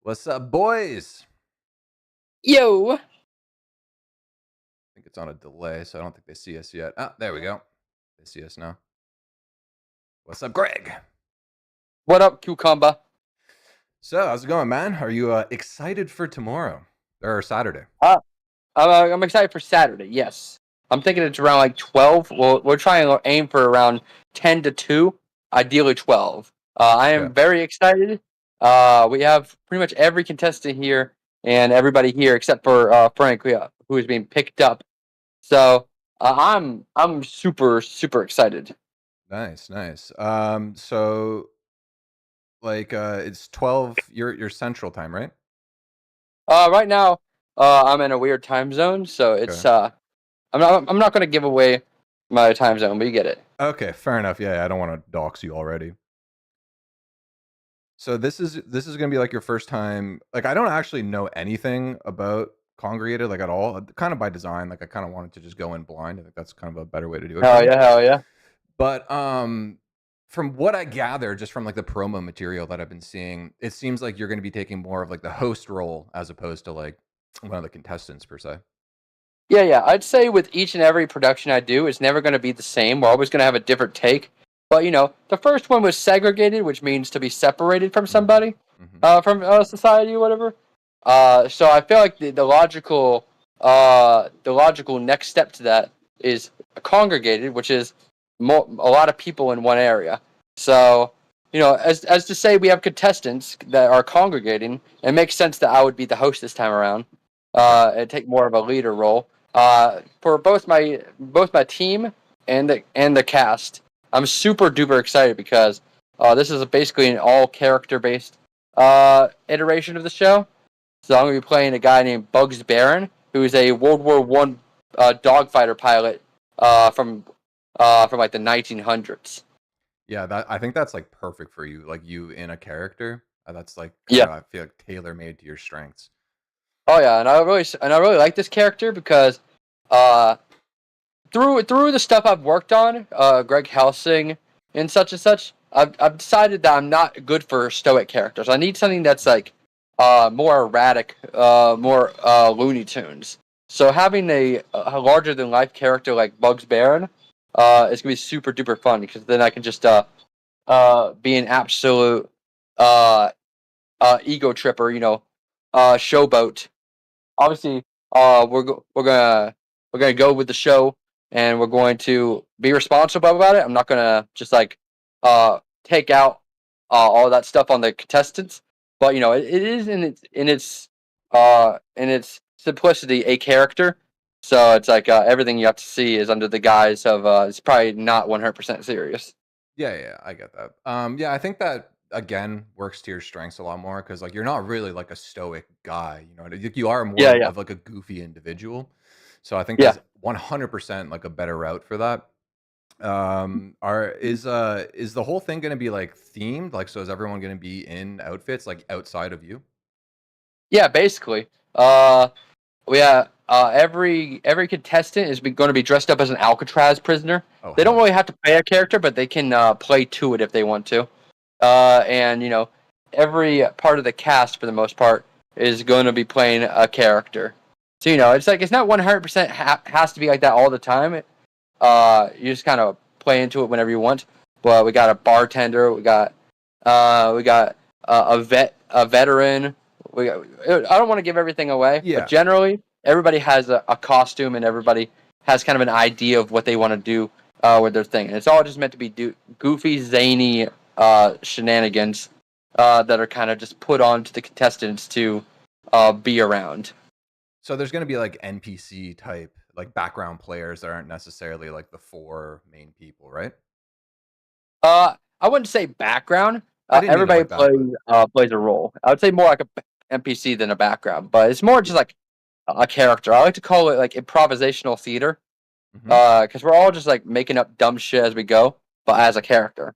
What's up, boys? Yo, I think it's on a delay, so I don't think they see us yet. Ah, there we go. They see us now. What's up, Greg? what up, cucumber? So, how's it going, man? Are you excited for tomorrow or Saturday? Uh, I'm excited for Saturday. Yes, I'm thinking it's around like 12. Well, we're trying to aim for around 10 to 2, ideally 12. I Yeah. am very excited. We have pretty much every contestant here and everybody here except for Frank, who is being picked up. So I'm super excited. Nice, nice. So it's 12 your central time, right? Right now, I'm in a weird time zone, so Okay. I'm not gonna give away my time zone, but you get it. Okay, fair enough. Yeah, I don't want to dox you already. So this is gonna be like your first time. Like I don't actually know anything about ConGREGated like at all. Kind of by design. Like I kind of wanted to just go in blind. I think that's kind of a better way to do it for Hell me. yeah, hell yeah. But from what I gather, just from like the promo material that I've been seeing, it seems like you're going to be taking more of like the host role as opposed to like one of the contestants per se. Yeah. I'd say with each and every production I do, it's never gonna be the same. We're always gonna have a different take. But the first one was segregated, which means to be separated from Hmm. somebody, Hmm. from society or whatever. So I feel like the logical next step to that is congregated, which is a lot of people in one area. So as to say we have contestants that are congregating, it makes sense that I would be the host this time around, Yeah. and take more of a leader role. For both my team and the cast, I'm super duper excited because this is basically an all character based iteration of the show. So I'm gonna be playing a guy named Bugs Barron, who is a World War I dogfighter pilot from like the 1900s. Yeah, that I think that's like perfect for you, like you in a character. That's like kind Yeah. of I feel like tailor made to your strengths. Oh yeah, and I really like this character because uh through the stuff I've worked on, Greg Helsing and such, I've decided that I'm not good for stoic characters. I need something that's like more erratic, more Looney Tunes. So having a larger than life character like Bugs Barron is gonna be super duper fun because then I can just be an absolute uh ego tripper, showboat. Obviously, we're gonna go with the show, and we're going to be responsible about it. I'm not gonna just like take out all that stuff on the contestants, but it is in its simplicity a character. So it's like everything you have to see is under the guise of it's probably not 100% serious. Yeah, I get that. Yeah, I think that again works to your strengths a lot more because like you're not really like a stoic guy, you know. You are more Yeah, yeah, of like a goofy individual. So I think yeah. there's 100% like a better route for that. Are is the whole thing gonna be like themed? Like, so is everyone gonna be in outfits like outside of you? Yeah, basically. Every contestant is going to be dressed up as an Alcatraz prisoner. Oh They don't hell really yeah. have to play a character, but they can play to it if they want to. And every part of the cast, for the most part, is going to be playing a character. So it's like it's not 100% has to be like that all the time. You just kind of play into it whenever you want. But we got a bartender. We got a veteran. I don't want to give everything away, but Yeah. generally everybody has a costume and everybody has kind of an idea of what they want to do with their thing. And it's all just meant to be goofy, zany shenanigans that are kind of just put on to the contestants to be around. So there's gonna be like NPC type, like background players that aren't necessarily like the four main people, right? I wouldn't say background. I didn't mean it Everybody like that, plays but plays a role. I would say more like a NPC than a background, but it's more yeah. just like a character. I like to call it like improvisational theater, Hmm. because we're all just like making up dumb shit as we go, but as a character.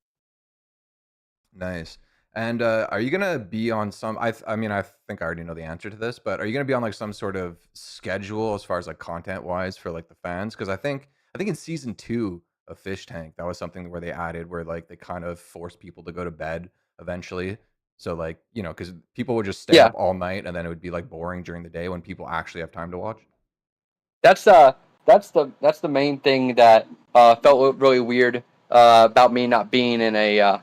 Nice. And are you gonna be on some? I mean, I think I already know the answer to this, but are you gonna be on like some sort of schedule as far as like content wise for like the fans? Because I think in season two of Fish Tank that was something where they added where like they kind of forced people to go to bed eventually So like, because people would just stay Yeah, up all night and then it would be like boring during the day when people actually have time to watch. that's that's the main thing that felt really weird about me not being in a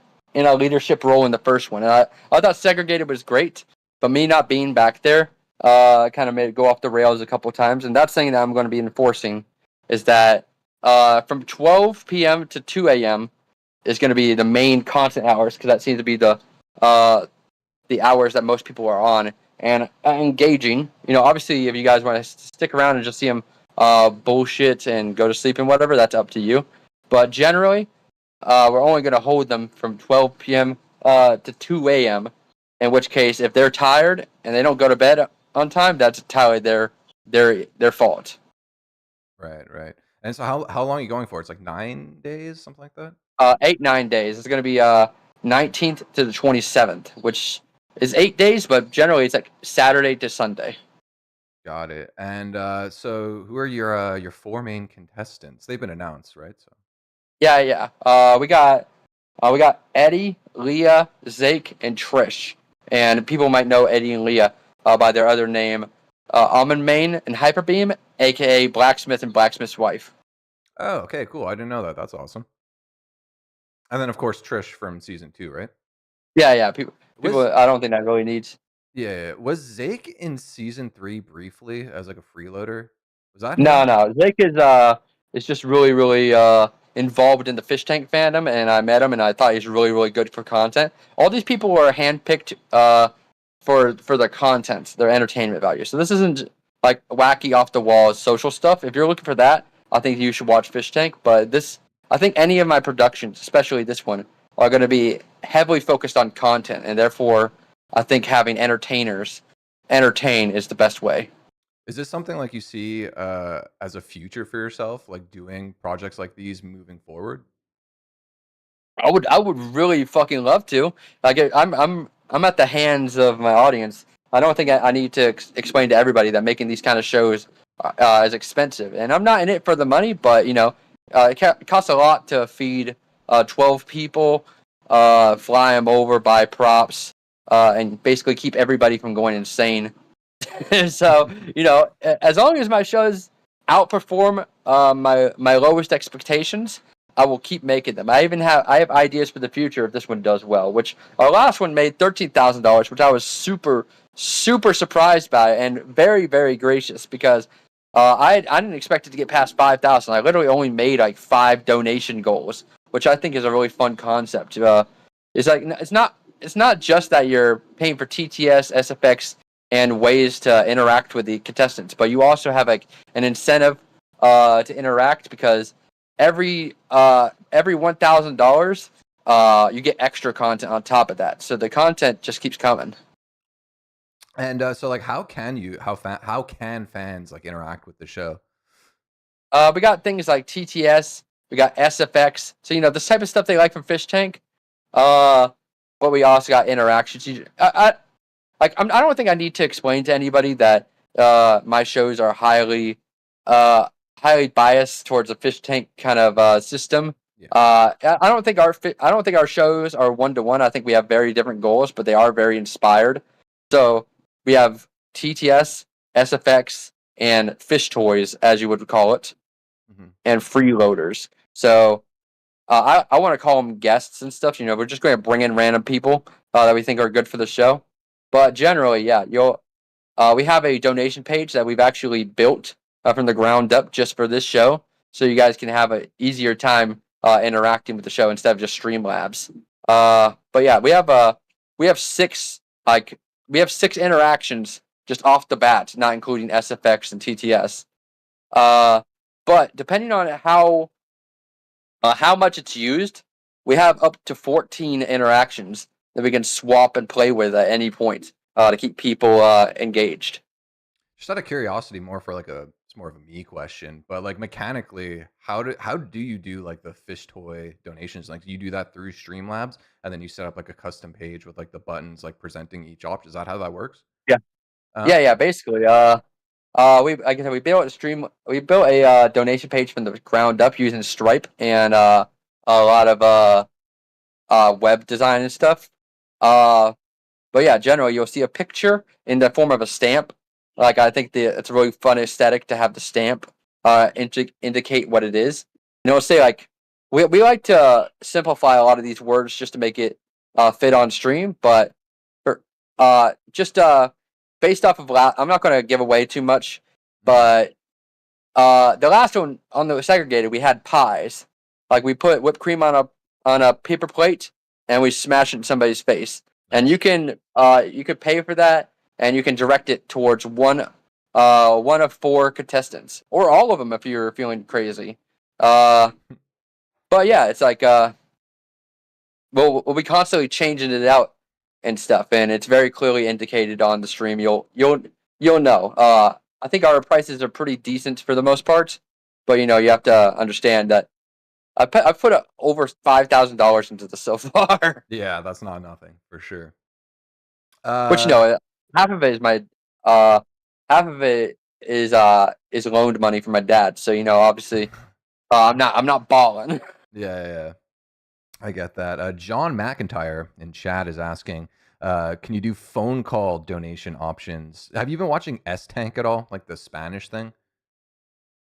leadership role in the first one. And I thought segregated was great, but me not being back there kind of made it go off the rails a couple of times. And that's something that I'm going to be enforcing is that from 12 p.m. to 2 a.m. is going to be the main content hours because that seems to be uh, the hours that most people are on and engaging. Obviously, if you guys want to stick around and just see them bullshit and go to sleep and whatever, that's up to you. But generally, we're only going to hold them from 12 p.m. To 2 a.m. In which case, if they're tired and they don't go to bed on time, that's entirely their fault. Right, right. And so how long are you going for? It's like 9 days, something like that? 8 9 days. It's going to be 19th to the 27th, which is 8 days, but generally it's like Saturday to Sunday. Got it. And so who are your four main contestants? They've been announced, right? So Yeah, yeah. We got Eddie, Leah, Zake, and Trish. And people might know Eddie and Leah by their other name, Almond Main and Hyperbeam, aka Blacksmith and Blacksmith's wife. oh, okay, cool. I didn't know that. That's awesome. And then of course Trish from season 2, right? Yeah, yeah. People. Was I don't think that really needs. Yeah, was Zake in season 3 briefly as like a freeloader? Was that No, him? no. Zake is just really, really involved in the fish tank fandom, and I met him, and I thought he's really, really good for content. All these people were handpicked for their content, their entertainment value. So this isn't like wacky off the wall social stuff. If you're looking for that, I think you should watch Fish Tank. But I think any of my productions, especially this one, are going to be heavily focused on content, and therefore, I think having entertainers entertain is the best way. Is this something like you see as a future for yourself, like doing projects like these moving forward? I would really fucking love to. Like I'm at the hands of my audience. I don't think I need to explain to everybody that making these kind of shows is expensive, and I'm not in it for the money. But it costs a lot to feed 12 people, fly them over, buy props, and basically keep everybody from going insane. So as long as my shows outperform my lowest expectations, I will keep making them. I have ideas for the future if this one does well. Which our last one made $13,000, which I was super super surprised by and very very gracious because I didn't expect it to get past 5,000. I literally only made like 5 donation goals, which I think is a really fun concept. It's not just that you're paying for TTS, SFX, and ways to interact with the contestants, but you also have like an incentive to interact because every $1,000 you get extra content on top of that. So the content just keeps coming. And so like how can fans like interact with the show? We got things like TTS, we got SFX. So this type of stuff they like from Fish Tank. Uh, but we also got interactions. I don't think I need to explain to anybody that my shows are uh, highly biased towards a fish tank kind of system. Yeah. I don't think our shows are one to one. I think we have very different goals, but they are very inspired. So we have TTS, SFX, and fish toys, as you would call it, Mhm. and freeloaders. So I want to call them guests and stuff. We're just going to bring in random people that we think are good for the show. But generally, yeah, we have a donation page that we've actually built from the ground up just for this show, so you guys can have an easier time interacting with the show instead of just Streamlabs. But yeah, we have six we have 6 interactions just off the bat, not including SFX and TTS. Uh, but depending on how much it's used, we have up to 14 interactions that we can swap and play with at any point to keep people engaged. Just out of curiosity, more for like it's more of a me question, but like mechanically, how do you do like the fish toy donations? Like, do you do that through Streamlabs, and then you set up like a custom page with like the buttons like presenting each option? Is that how that works? Yeah, yeah, Okay. yeah. Basically, like I said, we built a donation page from the ground up using Stripe and a lot of web design and stuff. Uh, But yeah, generally you'll see a picture in the form of a stamp. Like I think it's a really fun aesthetic to have the stamp indicate what it is. And it'll say like we like to simplify a lot of these words just to make it fit on stream, but for, just based off of I'm not going to give away too much, Mhm. but the last one on the segregated, we had pies. Like we put whipped cream on a paper plate and we smash it in somebody's face. And Nice. you could pay for that and you can direct it towards one of four contestants or all of them if you're feeling crazy. Uh, but yeah, it's like we'll be constantly changing it out and stuff, and it's very clearly indicated on the stream. You'll know. I think our prices are pretty decent for the most part, but you have to understand that I've put over $5,000 into this so far. Yeah, that's not nothing for sure. Which Uh, half of it is my half of it is loaned money from my dad. So obviously, I'm not balling. yeah, yeah, yeah. I get that. John McIntyre in chat is asking, can you do phone call donation options? Have you been watching S Tank at all? Like the Spanish thing?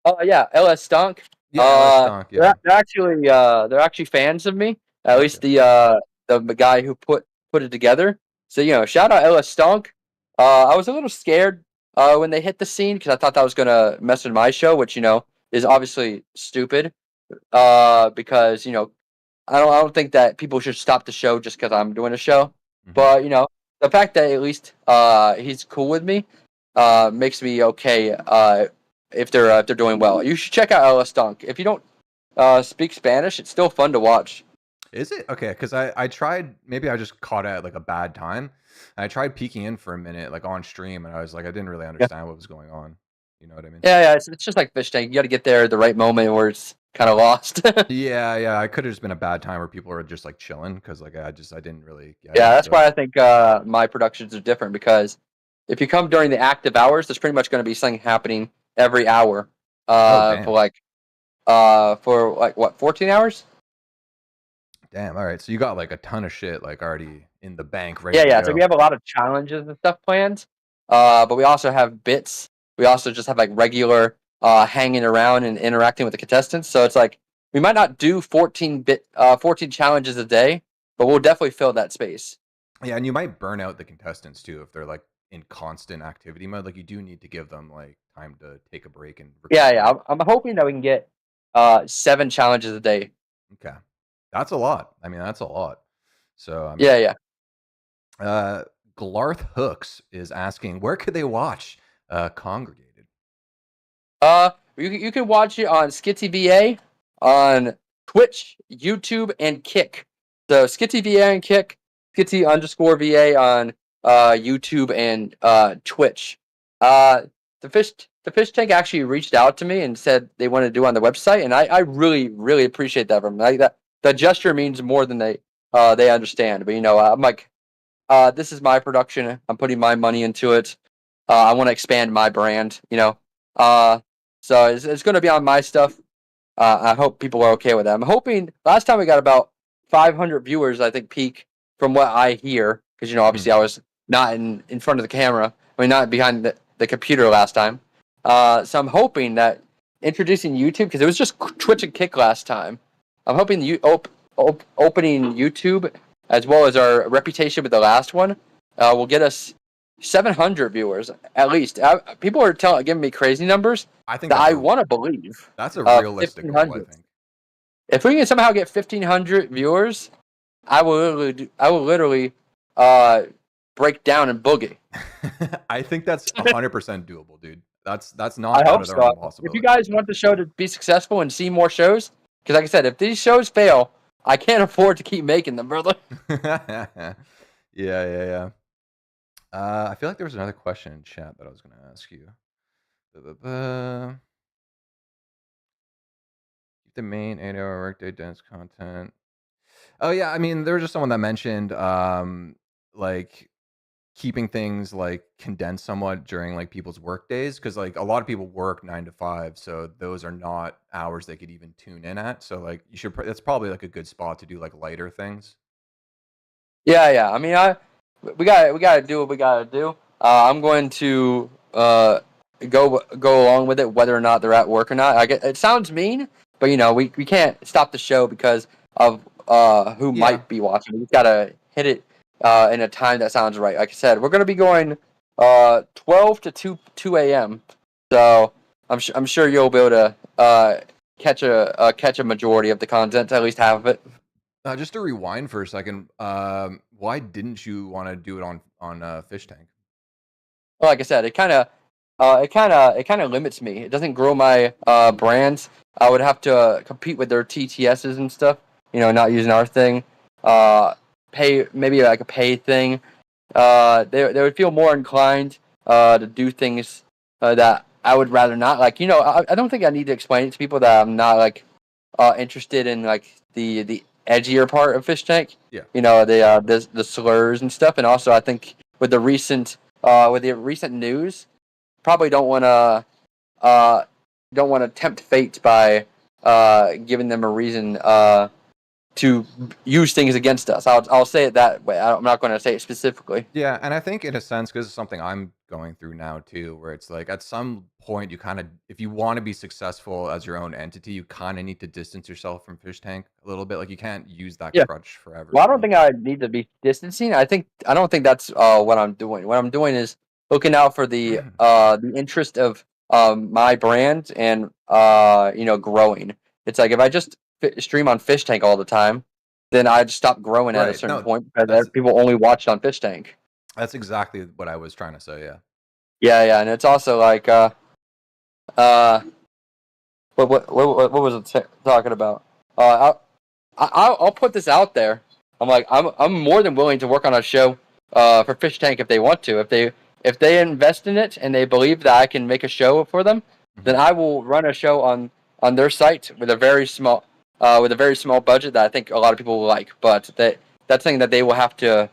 Oh yeah, LS Stunk. Yeah, LS Stunk. Yeah. They're actually fans of me. At Okay. least the guy who put it together. So shout out LS Stunk. I was a little scared when they hit the scene because I thought that was gonna mess with my show, which is obviously stupid. Because I don't think that people should stop the show just because I'm doing a show. Hmm. But the fact that at least he's cool with me makes me okay. If they're doing well, you should check out LS Dunk. If you don't speak Spanish, it's still fun to watch. Is it okay? Because I tried. Maybe I just caught it at like a bad time. I tried peeking in for a minute, like on stream, and I was like, I didn't really Yeah, understand what was going on. You know what I mean? yeah, yeah. It's just like fish tank. You got to get there at the right moment where it's kind of lost. Yeah, yeah. I could have just been a bad time where people were just like chilling because like I didn't really get Yeah, it. that's So why I think my productions are different because if you come during the active hours, there's pretty much going to be something happening every hour. oh Uh, for damn, like for like what 14 hours? damn. All right, so you got like a ton of shit like already in the bank, ready Yeah, to yeah. So we go. have a lot of challenges and stuff planned. But we also have bits. We also just have like regular hanging around and interacting with the contestants. So it's like we might not do 14 challenges a day, but we'll definitely fill that space. Yeah, and you might burn out the contestants too if they're like in constant activity mode. Like you do need to give them like time to take a break and Yeah, yeah. recuperate. I'm hoping that we can get 7 challenges a day. Okay, that's a lot. I mean, that's a lot. So I Yeah, mean, yeah. uh, Glarth Hooks is asking where could they watch Congregated. You can watch it on Skitsy VA, on Twitch, YouTube, and Kick. So Skitsy VA and Kick, Skitsy underscore VA on YouTube and Twitch. Uh, the fish tank actually reached out to me and said they want to do on the website, and I really really appreciate that from them. Like that the gesture means more than they understand. But I'm like, this is my production. I'm putting my money into it. I want to expand my brand. Uh, so it's going to be on my stuff. I hope people are okay with that. I'm hoping last time we got about 500 viewers, I think, peak from what I hear, because Hmm. obviously I was not in front of the camera. I mean, not behind the computer last time. So I'm hoping that introducing YouTube, because it was just Twitch and Kick last time. I'm hoping opening YouTube as well as our reputation with the last one will get us 700 viewers at least. People are giving me crazy numbers I think that I want to believe. that's a realistic goal. I 1,500. think. If we can somehow get 1,500 viewers, I will literally uh, break down and boogie. I think that's 100% doable, dude. That's I not out hope of the so. realm of If you possibility. guys want the show to be successful and see more shows, because like I said, if these shows fail, I can't afford to keep making them, brother. Yeah, yeah, yeah. I feel like there was another question in chat that I was going to ask you. Keep the main 8-hour workday dense content. Oh yeah, I mean, there was just someone that mentioned like keeping things like condensed somewhat during like people's work days because like a lot of people work 9 to 5, so those are not hours they could even tune in at. So like that's probably like a good spot to do like lighter things. Yeah, yeah. I mean, we gotta do what we gotta do. I'm going to go along with it, whether or not they're at work or not. It sounds mean, but we can't stop the show because of who Yeah. might be watching. We just gotta hit it in a time that sounds right. Like I said, we're gonna be going 12 to 2 a.m. So I'm sure you'll be able to catch a majority of the content, at least half of it. Just to rewind for a second, why didn't you want to do it on Fish Tank? Well, like I said, it kind of limits me. It doesn't grow my brands. I would have to compete with their TTSs and stuff. Not using our thing. Uh, Pay maybe like a pay thing. They would feel more inclined to do things that I would rather not. Like I don't think I need to explain it to people that I'm not like interested in like the edgier part of Fish Tank. Yeah. The slurs and stuff, and also I think with the recent news, probably uh don't want to tempt fate by giving them a reason to use things against us. I'll say it that way. I'm not going to say it specifically. Yeah, and I think in a sense, because it's something I'm going through now too, where it's like at some point you kind of, if you want to be successful as your own entity, you kind of need to distance yourself from Fish Tank a little bit. Like you can't use that Yeah. crutch forever, Well, I you don't know? think I need to be distancing. I don't think that's what I'm doing. What I'm doing is looking out for the interest of my brand and growing. It's like if I just stream on Fish Tank all the time, then I'd stop growing at a Right. certain No, point because that's people only watch on Fish Tank. that's exactly what I was trying to say. Yeah. Yeah, yeah, and it's also like uh what was it talking about? I'll put this out there. I'm more than willing to work on a show for Fish Tank if they want to. If they invest in it and they believe that I can make a show for them, then Mhm. I will run a show on their site with a very small budget that I think a lot of people will like. But that's something that they will have to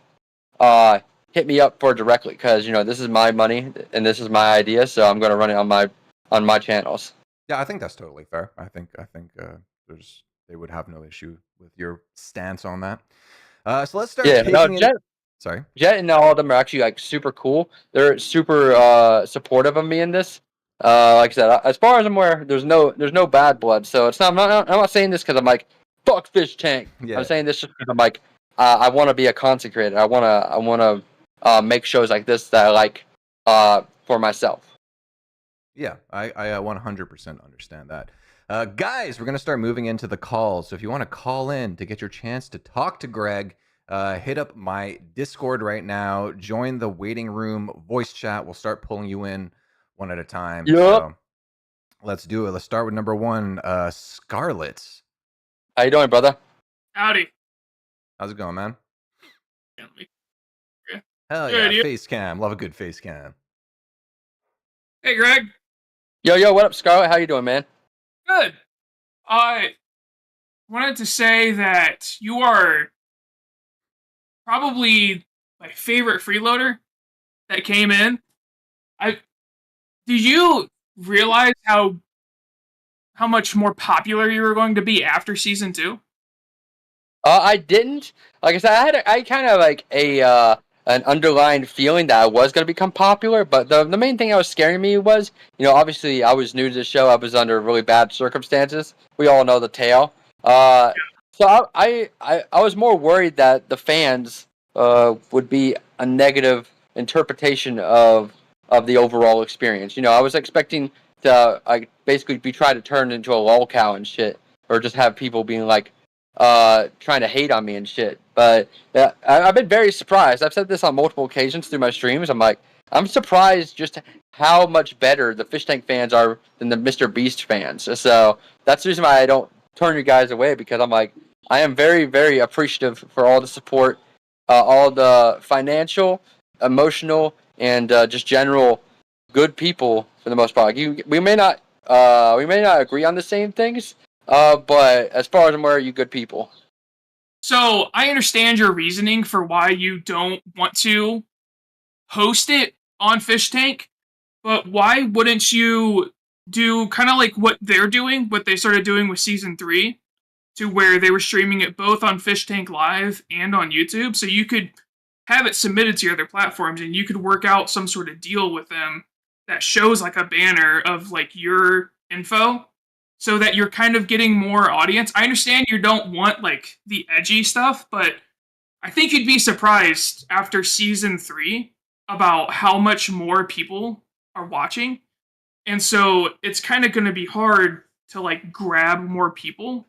uh, hit me up for directly because this is my money and this is my idea, so I'm going to run it on my channels. Yeah, I think that's totally fair. I think there's they would have no issue with your stance on that. So let's start Yeah, no, taking it. Sorry. Jet and all of them are actually like super cool. They're super supportive of me in this. Like I said, as far as I'm aware, there's no bad blood. So it's not. I'm not saying this because I'm like fuck Fish Tank. I'm Yeah. saying this just because I'm like I want to be a consecrated. I wanna make shows like this that I like for myself. Yeah, I 100% understand that. Guys, we're going to start moving into the calls. So if you want to call in to get your chance to talk to Greg, hit up my Discord right now. Join the waiting room voice chat. We'll start pulling you in one at a time. Yup. So let's do it. Let's start with number one, Scarlet. How you doing, brother? Howdy. How's it going, man? Okay. Hell yeah, Good, you? face cam. Love a good face cam. Hey, Greg. Yo, what up, Scarlett? How you doing, man? Good. I wanted to say that you are probably my favorite freeloader that came in. I did you realize how much more popular you were going to be after season 2? I didn't. Like I said, I kind of like an underlying feeling that I was gonna become popular. But the main thing that was scaring me was, obviously I was new to the show. I was under really bad circumstances. We all know the tale. So I was more worried that the fans would be a negative interpretation of the overall experience. I was expecting to like basically be trying to turn into a lolcow and shit, or just have people being like trying to hate on me and shit. But I've been very surprised. I've said this on multiple occasions through my streams. I'm surprised just how much better the Fish Tank fans are than the Mr. Beast fans. So that's the reason why I don't turn you guys away, because I'm like, I am very, very appreciative for all the support, all the financial, emotional, and just general good people for the most part. Like we may not agree on the same things, but as far as I'm aware, you good people. So I understand your reasoning for why you don't want to host it on Fish Tank, but why wouldn't you do kind of like what they're doing, what they started doing with season 3, to where they were streaming it both on Fish Tank Live and on YouTube, so you could have it submitted to your other platforms, and you could work out some sort of deal with them that shows like a banner of like your info so that you're kind of getting more audience. I understand you don't want like the edgy stuff, but I think you'd be surprised after season 3 about how much more people are watching. And so it's kind of going to be hard to like grab more people.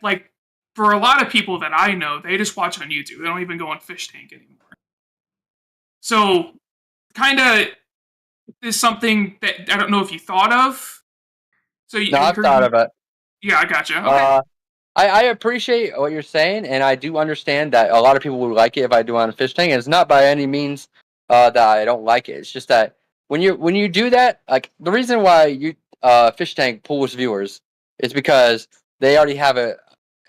Like for a lot of people that I know, they just watch on YouTube. They don't even go on Fish Tank anymore. So kind of is something that I don't know if you thought of. So No, you I've heard thought you. of it. Yeah, I gotcha. Okay. I appreciate what you're saying, and I do understand that a lot of people would like it if I do it on Fish Tank. And it's not by any means that I don't like it. It's just that when you do that, like the reason why you Fish Tank pulls viewers is because they already have an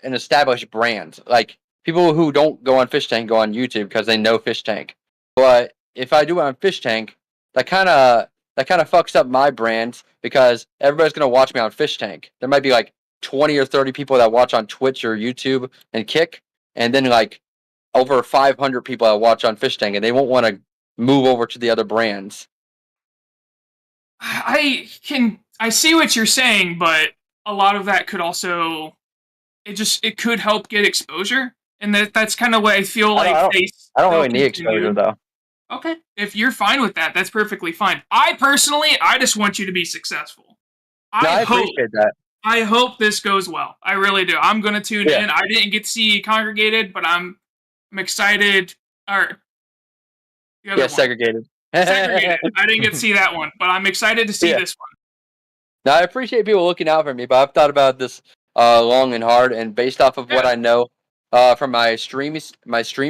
established brand. Like people who don't go on Fish Tank go on YouTube because they know Fish Tank. But if I do it on Fish Tank, that kind of fucks up my brand because everybody's gonna watch me on Fish Tank. There might be like 20 or 30 people that watch on Twitch or YouTube and Kick, and then like over 500 people that watch on Fish Tank, and they won't want to move over to the other brands. I see what you're saying, but a lot of that could also it could help get exposure, and that's kind of what I feel I don't, I like don't, I don't they'll really need exposure continue. though. Okay, if you're fine with that, that's perfectly fine. I just want you to be successful. No, I I hope appreciate that. I hope this goes well. I really do. I'm gonna tune Yeah, in. I didn't get to see ConGREGated, but I'm excited. Or the yeah, other one, segregated. Segregated. I didn't get to see that one, but I'm excited to see Yeah, this one. now I appreciate people looking out for me, but I've thought about this long and hard, and based off of what Yeah. I know from my stream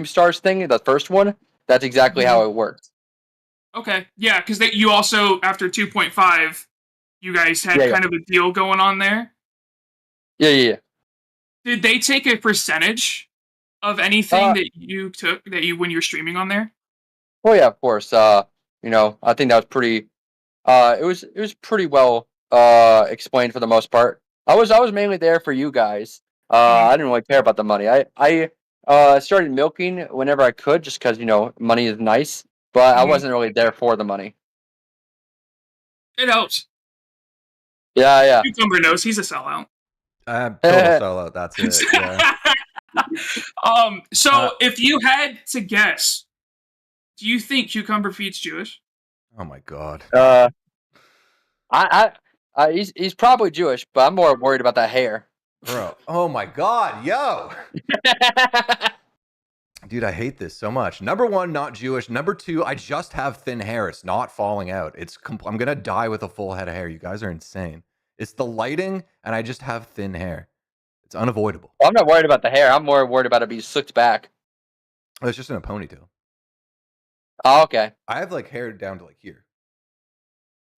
stars thing, the first one, that's exactly Mhm. how it works. Okay. Yeah, because you also after 2.5, you guys Yeah, had yeah, kind of a deal going on there. yeah, yeah. Yeah. Did they take a percentage of anything Uh, that you took that you when you're streaming on there? well, yeah, of course. I think that was pretty. It was pretty well explained for the most part. I was mainly there for you guys. Mhm. I didn't really care about the money. I started milking whenever I could, just because money is nice. But I Mhm. wasn't really there for the money. It helps. Yeah, Cucumber knows he's a sellout. Total yeah. sellout. That's it. Yeah. So Uh, if you had to guess, do you think Cucumber Feet's Jewish? oh my god, uh, he's probably Jewish, but I'm more worried about that hair. bro. Oh my god, yo. Dude, I hate this so much. Number one, not Jewish. Number two, I just have thin hair. It's not falling out. I'm gonna die with a full head of hair. You guys are insane. It's the lighting, and I just have thin hair. It's unavoidable. Well, I'm not worried about the hair. I'm more worried about it being slicked back. Oh, it's just in a ponytail. Oh, okay. I have like hair down to like here.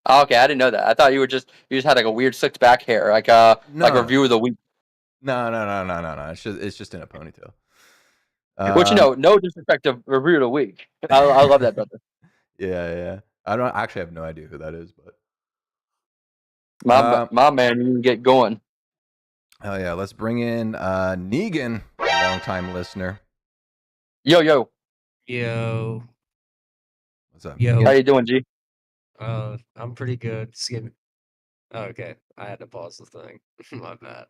Oh, okay, I didn't know that. I thought you just had like a weird slicked back hair, like No, review of the week. no. It's just in a ponytail. Which Um, no disrespect to review of the week. I love that brother. yeah. I don't actually have no idea who that is, but My um, my man, you can get going. hell yeah. Let's bring in Negan, a longtime listener. Yo, Yo, What's up, yo. how Negan? you doing, G? I'm pretty good. Okay, I had to pause the thing. My bad.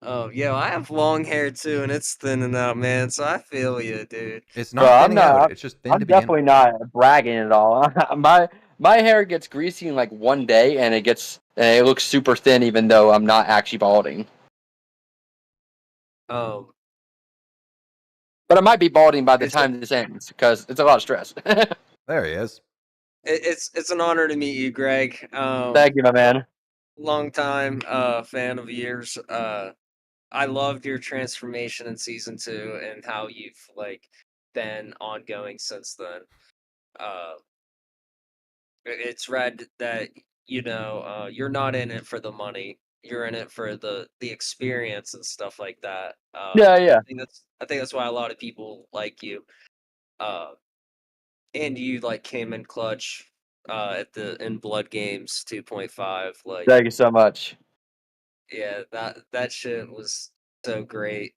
Oh, yo, I have long hair too, and it's thinning out, man. So I feel you, dude. It's Bro, not thinning out. It's just thin I'm to begin definitely with. not bragging at all. My hair gets greasy in like one day, and it looks super thin, even though I'm not actually balding. Um, But I might be balding by the it's a, time this ends because it's a lot of stress. There he is. it's an honor to meet you, Greg. Thank you, my man. Long time fan of yours. I loved your transformation in season 2 and how you've like been ongoing since then. Uh, it's rad that you're not in it for the money. You're in it for the experience and stuff like that. Yeah, yeah. I think that's why a lot of people like you. Uh, and you like came in clutch at the in Blood Games 2.5. Like, Thank you so much. yeah, that shit was so great.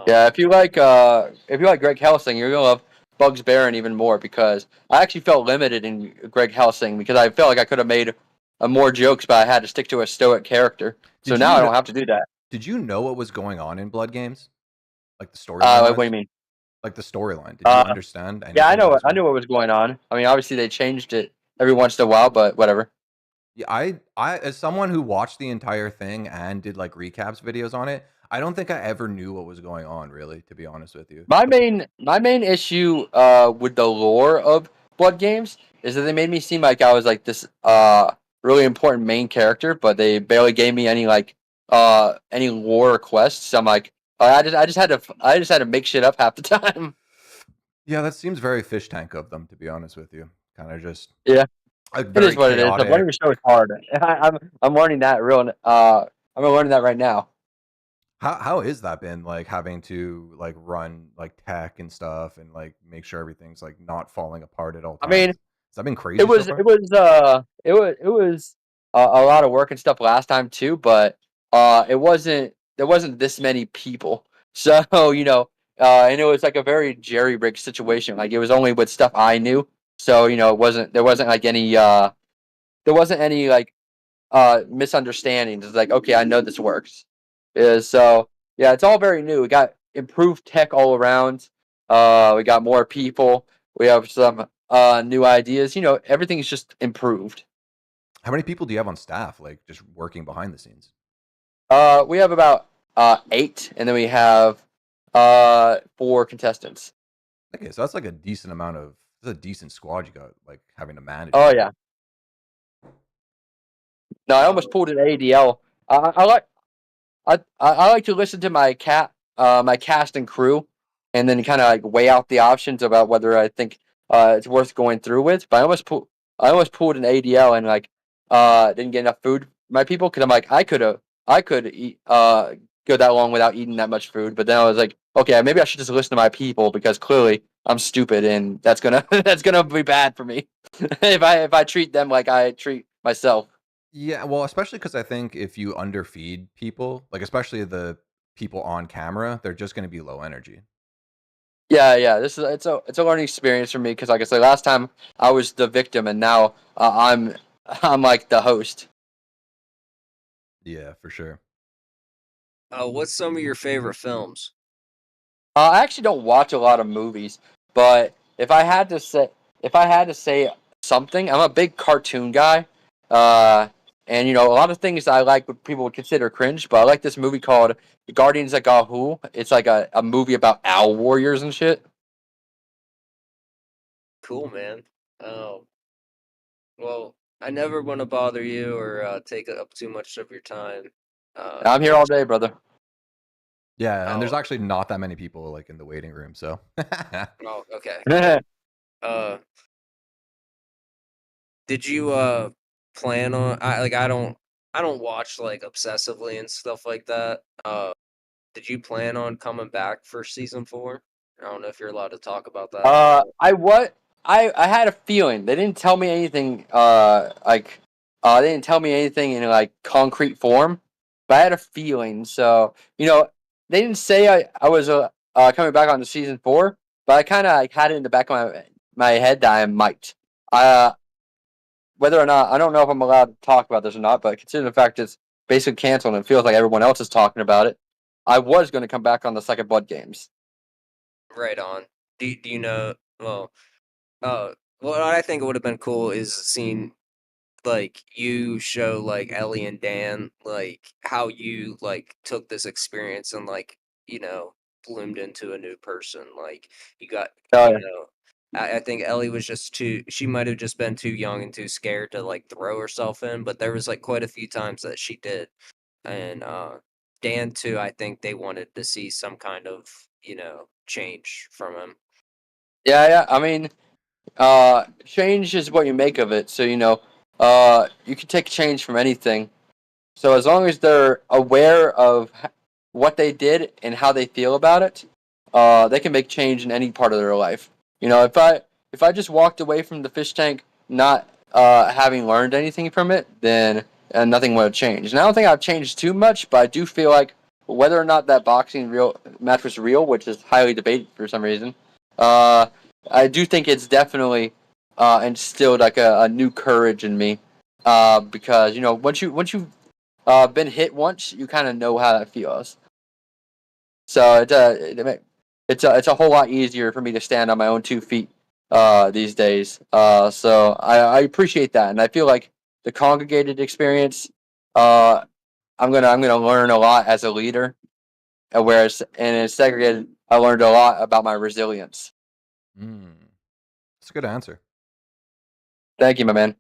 Yeah, if you like Greg Helsing, you're gonna love Bugs Baron even more because I actually felt limited in Greg Helsing because I felt like I could have made more jokes, but I had to stick to a stoic character. So Did now you I know, don't have to do that. did you know what was going on in Blood Games? Like the storyline What do you wise? mean? Like the storyline. Did you Uh, understand yeah, anything that was I going? knew what was going on. I mean, obviously they changed it every once in a while, but whatever. Yeah, I as someone who watched the entire thing and did like recaps videos on it, I don't think I ever knew what was going on really, to be honest with you. My main issue with the lore of Blood Games is that they made me seem like I was like this really important main character, but they barely gave me any lore quests. So I'm like, I just had to make shit up half the time. Yeah, that seems very fish tank of them, to be honest with you. Kind of just Yeah, like it is very what it is. The running chaotic. the show is hard. I'm learning that I'm learning that right now. How is that been like having to like run like tech and stuff and like make sure everything's like not falling apart at all I times? mean, Has that been crazy so far? it was a lot of work and stuff last time too, but it wasn't there wasn't this many people. So, and it was like a very jerry-rigged situation. Like it was only with stuff I knew. So, there wasn't like there wasn't any like misunderstandings. It's like, okay, I know this works. So yeah, it's all very new. We got improved tech all around. We got more people. We have some new ideas. Everything's just improved. How many people do you have on staff like just working behind the scenes? We have about 8, and then we have 4 contestants. Okay, so that's like a decent amount of that's a decent squad you got like having to manage Oh now. yeah. No, I almost Oh, pulled an ADL. I like I like to listen to my cast and crew, and then kind of like weigh out the options about whether I think it's worth going through with. But I almost pulled an ADL and like didn't get enough food for my people because I'm like I could eat go that long without eating that much food. But then I was like, okay, maybe I should just listen to my people because clearly I'm stupid and that's gonna that's gonna be bad for me if I treat them like I treat myself. Yeah, well, especially because I think if you underfeed people, like especially the people on camera, they're just going to be low energy. Yeah, yeah. This is it's a learning experience for me because, like I said, last time I was the victim, and now I'm like the host. Yeah, for sure. what's some of your favorite films? I actually don't watch a lot of movies, but if I had to say something, I'm a big cartoon guy. Uh, and a lot of things I like what people would consider cringe, but I like this movie called Guardians of Gahoo. It's like a movie about owl warriors and shit. Cool, man. Oh, well, I never want to bother you or take up too much of your time. I'm here all day, brother. Yeah, and there's Oh, actually not that many people like in the waiting room, so oh, okay, cool. Uh, did you plan on? I don't watch like obsessively and stuff like that. Did you plan on coming back for season 4? I don't know if you're allowed to talk about that. I what I had a feeling they didn't tell me anything. They didn't tell me anything in like concrete form, but I had a feeling. So they didn't say I was coming back on to season 4, but I kind of like had it in the back of my head that I might. Uh, Whether or not I don't know if I'm allowed to talk about this or not, but considering the fact it's basically canceled and it feels like everyone else is talking about it, I was going to come back on the second Blood Games. Right on. Do you know? What I think would have been cool is seeing like you show like Ellie and Dan like how you like took this experience and like bloomed into a new person. Like you got Oh you yeah. know. I think Ellie was just too. She might have just been too young and too scared to like throw herself in, but there was like quite a few times that she did. And Dan too. I think they wanted to see some kind of change from him. Yeah, yeah. I mean, change is what you make of it. So you can take change from anything. So as long as they're aware of what they did and how they feel about it, they can make change in any part of their life. If I just walked away from the fish tank not having learned anything from it, then nothing would have changed. And I don't think I've changed too much, but I do feel like whether or not that boxing real match was real, which is highly debated for some reason, uh, I do think it's definitely instilled like a new courage in me. Because once you've been hit once, you kind of know how that feels. So it's a whole lot easier for me to stand on my own 2 feet these days. So I appreciate that, and I feel like the congregated experience. I'm gonna learn a lot as a leader, whereas in segregated, I learned a lot about my resilience. Mm. That's a good answer. Thank you, my man.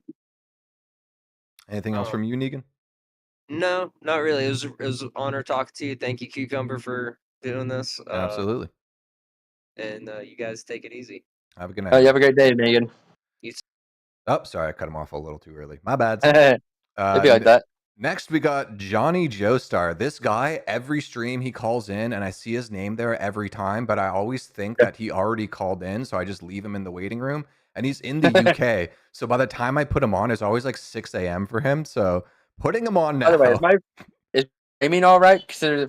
Anything else from you, Negan? No, not really. It was an honor talking to you. Thank you, Cucumber, for doing this. Absolutely. And you guys take it easy. Have a good night, You man. have a great day, Megan. Oh, sorry, I cut him off a little too early. My bad. It'd be like that. Next, we got Johnny Joestar. This guy, every stream he calls in, and I see his name there every time, but I always think that he already called in, so I just leave him in the waiting room. And he's in the UK, so by the time I put him on, it's always like 6 a.m. for him. So putting him on By the way, now. is streaming all right?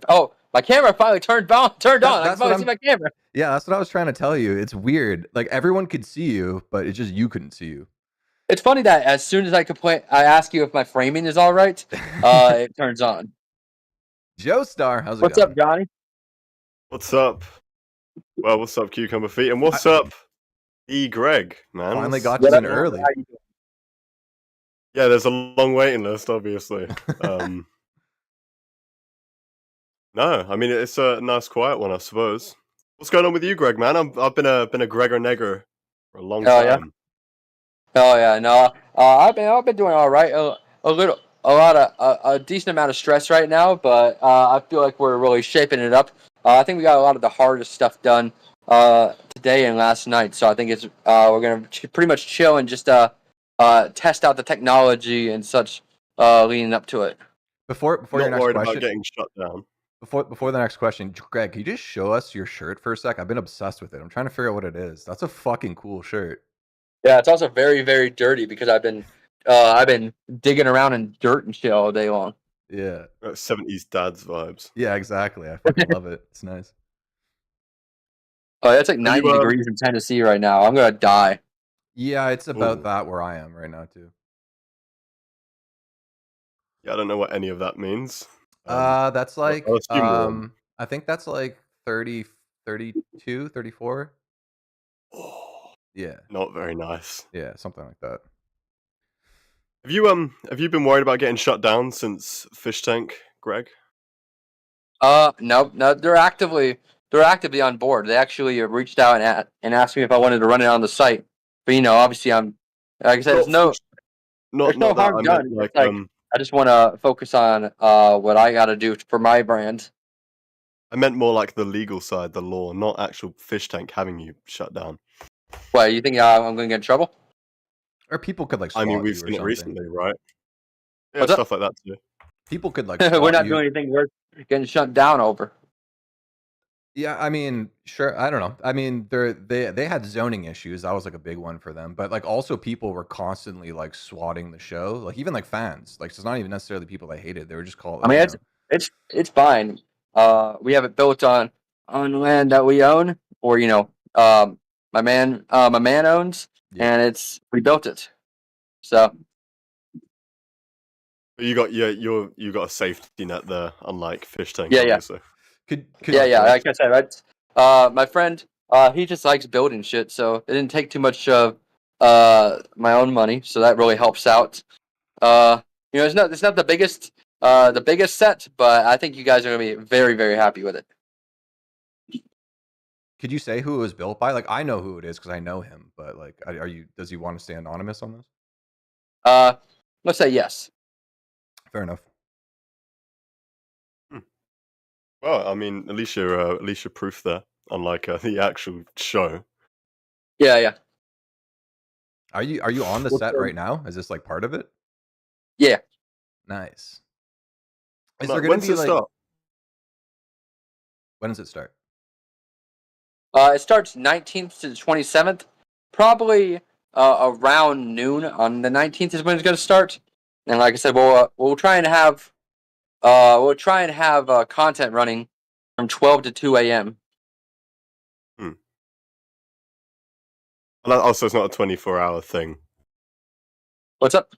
Oh, my camera finally turned on. I can That's what finally see my camera. Yeah, that's what I was trying to tell you. It's weird. Like everyone could see you, but it's just you couldn't see you. It's funny that as soon as I ask you if my framing is all right. It turns on. Joestar, how's it What's going? up, Johnny? What's up? Well, what's up, Cucumber Feet? And what's up, Greg, man? Finally got What you up, in man? early. How you doing? Yeah, there's a long waiting list, obviously. No, I mean it's a nice, quiet one, I suppose. What's going on with you, Greg, man? I've been a Gregor Negger for a long Oh yeah. time. Oh yeah. No. I've been doing all right. A decent amount of stress right now, but I feel like we're really shaping it up. I think we got a lot of the hardest stuff done today and last night. So I think it's we're gonna pretty much chill and just test out the technology and such leading up to it. Before your Not next worried about question, getting shut down. before the next question, Greg, can you just show us your shirt for a sec? I've been obsessed with it. I'm trying to figure out what it is. That's a fucking cool shirt. Yeah, it's also very, very dirty because I've been digging around in dirt and shit all day long. Yeah. 70s dads vibes. Yeah, exactly. I fucking love it. It's nice. Oh, it's like Are 90 you, degrees in Tennessee right now. I'm gonna die. Yeah, it's about Ooh. that where I am right now too. Yeah, I don't know what any of that means. That's I'll like assume warm. I think that's like 30, 32, 34. Yeah. Not very nice. Yeah, something like that. Have you been worried about getting shut down since Fish Tank, Greg? No, no, they're actively on board. They actually reached out and asked me if I wanted to run it on the site. But like I said, Not there's no not that. harm I done. meant like It's like I just want to focus on what I got to do for my brand. I meant more like the legal side, the law, not actual Fish Tank having you shut down. What, you think I'm going to get in trouble? Or people could like I mean, swat we've you or seen it something. recently, right? Yeah, What's up? stuff like that too. People could like We're swat not you. doing anything worth getting shut down over. Yeah, I mean, sure. I don't know. I mean, they had zoning issues. That was like a big one for them. But like also people were constantly like swatting the show. Like even like fans. Like so it's not even necessarily people they hated. They were just called I like, mean, you it's fine. We have it built on land that we own, or my man owns, Yeah. and we built it. So But you got a safety net there, unlike Fish Tank, yeah. obviously. Could Yeah. Like I said, my friend, he just likes building shit, so it didn't take too much of my own money, so that really helps out. It's not the biggest set, but I think you guys are gonna be very, very happy with it. could you say who it was built by? Like I know who it is because I know him, but like does he want to stay anonymous on this? Let's say yes. Fair enough. Well, I mean, at least you're proof there, unlike the actual show. Yeah. Are you on the What's set up? right now? Is this like part of it? Yeah. Nice. Is No, there gonna when does be it like start? when does it start? It starts 19th to the 27th. Probably around noon on the 19th is when it's going to start. And like I said, we'll try and have content running from 12 to 2 a.m. Also, it's not a 24-hour thing. What's up?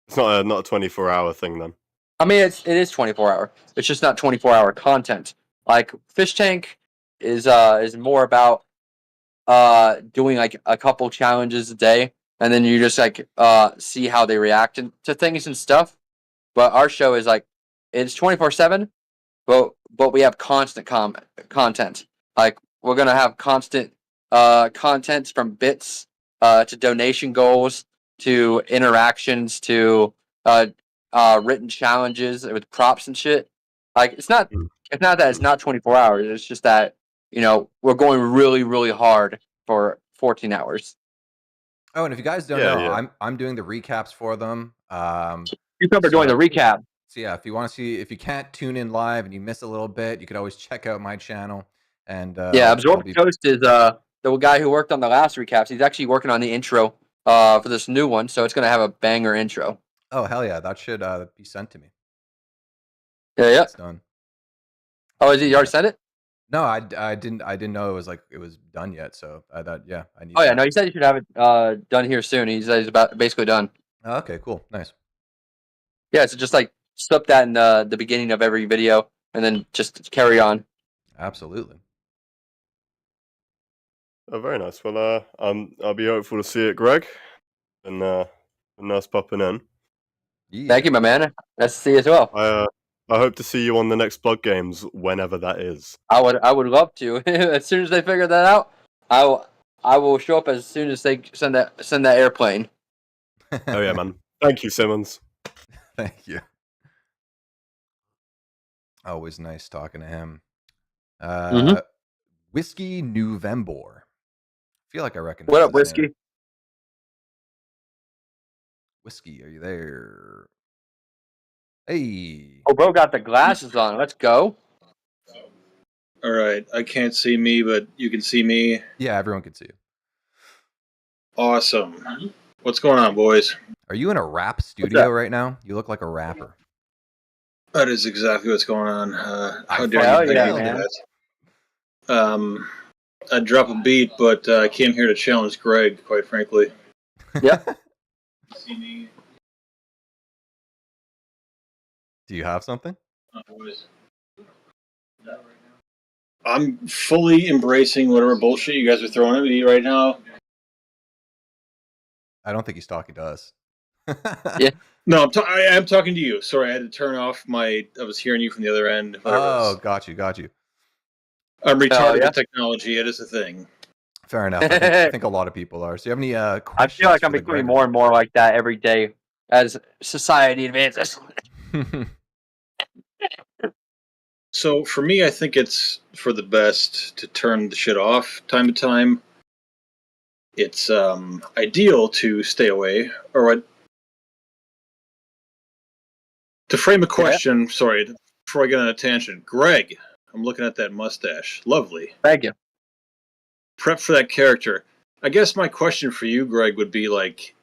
It's not a 24-hour thing then. I mean, it is 24-hour. It's just not 24-hour content. Like Fish Tank is more about doing like a couple challenges a day, and then you just like see how they react to things and stuff. But our show is like it's 24/7, but we have constant content. Like we're gonna have constant content from bits to donation goals to interactions to written challenges with props and shit. Like it's not that it's not 24 hours. It's just that we're going really really hard for 14 hours. Oh, and if you guys don't Yeah, know, yeah. I'm doing the recaps for them. You cover doing the So recap. so yeah, if you want to see, if you can't tune in live and you miss a little bit, you could always check out my channel, and Yeah, I'll Absorbed be. Toast is the guy who worked on the last recaps. He's actually working on the intro for this new one, so it's gonna have a banger intro. Oh hell yeah, that should be sent to me. Yeah, yeah. It's done. Oh, is he? You Yeah. already sent it? No, I didn't know it was done yet. So I thought, yeah, I need Oh yeah, that. no, he said he should have it done here soon. He said he's about basically done. Oh, okay, cool, nice. Yeah, so just like slip that in the beginning of every video, and then just carry on. Absolutely. Oh, very nice. Well, I'll be hopeful to see it, Greg. And nice popping in. Thank Yeah. you, my man. Nice to see you as well. I hope to see you on the next Blood Games, whenever that is. I would love to. As soon as they figure that out, I will show up as soon as they send that airplane. Oh yeah, man. Thank you, Simmons. Thank you. Always nice talking to him. Mhm. Whiskey November. I feel like I recognize What up, this name. Whiskey? Whiskey, are you there? Hey. Oh, bro got the glasses on. Let's go. All right, I can't see me, but you can see me. Yeah, everyone can see you. Awesome. What's going on, boys? Are you in a rap studio right now? You look like a rapper. That is exactly what's going on. How dare Hell you yeah, think man. that? I'd drop a beat, but I came here to challenge Greg, quite frankly. Yep. Do you have something? I'm fully embracing whatever bullshit you guys are throwing at me right now. I don't think he's talking to us. Yeah. No, I am talking to you. Sorry, I had to turn off I was hearing you from the other end. Oh, got you. I'm retarded yeah? with technology. It is a thing. Fair enough. I think a lot of people are. So you have any I questions? feel like I'm for the becoming Gregor? more and more like that every day as society advances. So for me, I think it's for the best to turn the shit off time to time. It's ideal to stay away, or what? To frame a question, sorry, before I get on a tangent, Greg, I'm looking at that mustache. Lovely. Thank you. Prep for that character. I guess my question for you, Greg, would be like,